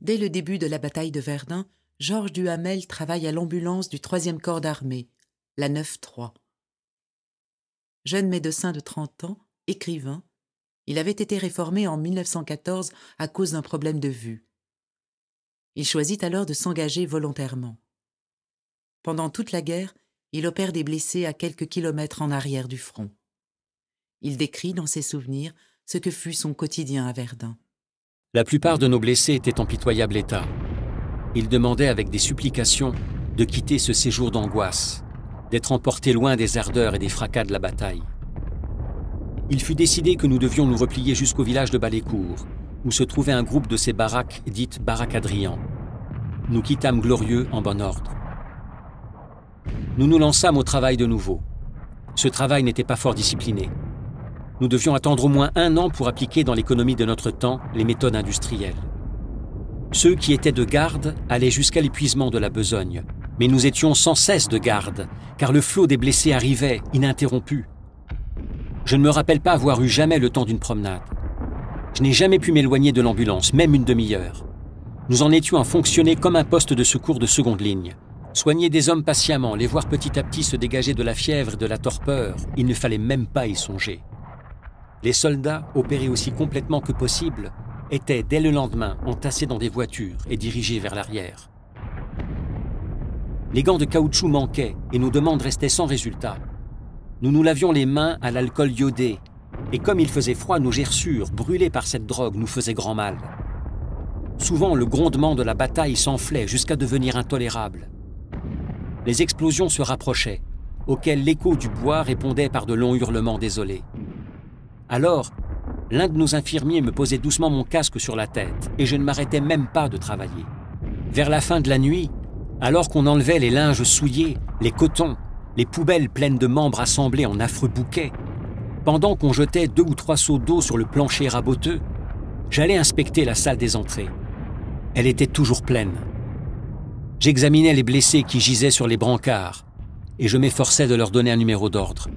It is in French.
Dès le début de la bataille de Verdun, Georges Duhamel travaille à l'ambulance du 3e corps d'armée, la 9-3. Jeune médecin de 30 ans, écrivain, il avait été réformé en 1914 à cause d'un problème de vue. Il choisit alors de s'engager volontairement. Pendant toute la guerre, il opère des blessés à quelques kilomètres en arrière du front. Il décrit dans ses souvenirs ce que fut son quotidien à Verdun. La plupart de nos blessés étaient en pitoyable état. Ils demandaient avec des supplications de quitter ce séjour d'angoisse, d'être emportés loin des ardeurs et des fracas de la bataille. Il fut décidé que nous devions nous replier jusqu'au village de Balécourt, où se trouvait un groupe de ces baraques dites baraques Adrian. Nous quittâmes Glorieux en bon ordre. Nous nous lançâmes au travail de nouveau. Ce travail n'était pas fort discipliné. Nous devions attendre au moins 1 an pour appliquer dans l'économie de notre temps les méthodes industrielles. Ceux qui étaient de garde allaient jusqu'à l'épuisement de la besogne, mais nous étions sans cesse de garde, car le flot des blessés arrivait, ininterrompu. Je ne me rappelle pas avoir eu jamais le temps d'une promenade. Je n'ai jamais pu m'éloigner de l'ambulance, même une demi-heure. Nous en étions à fonctionner comme un poste de secours de seconde ligne. Soigner des hommes patiemment, les voir petit à petit se dégager de la fièvre et de la torpeur, il ne fallait même pas y songer. Les soldats, opérés aussi complètement que possible, étaient dès le lendemain entassés dans des voitures et dirigés vers l'arrière. Les gants de caoutchouc manquaient et nos demandes restaient sans résultat. Nous nous lavions les mains à l'alcool iodé et comme il faisait froid, nos gerçures, brûlées par cette drogue, nous faisaient grand mal. Souvent, le grondement de la bataille s'enflait jusqu'à devenir intolérable. Les explosions se rapprochaient, auxquelles l'écho du bois répondait par de longs hurlements désolés. Alors, l'un de nos infirmiers me posait doucement mon casque sur la tête et je ne m'arrêtais même pas de travailler. Vers la fin de la nuit, alors qu'on enlevait les linges souillés, les cotons, les poubelles pleines de membres assemblés en affreux bouquets, pendant qu'on jetait 2 ou 3 seaux d'eau sur le plancher raboteux, j'allais inspecter la salle des entrées. Elle était toujours pleine. J'examinais les blessés qui gisaient sur les brancards et je m'efforçais de leur donner un numéro d'ordre.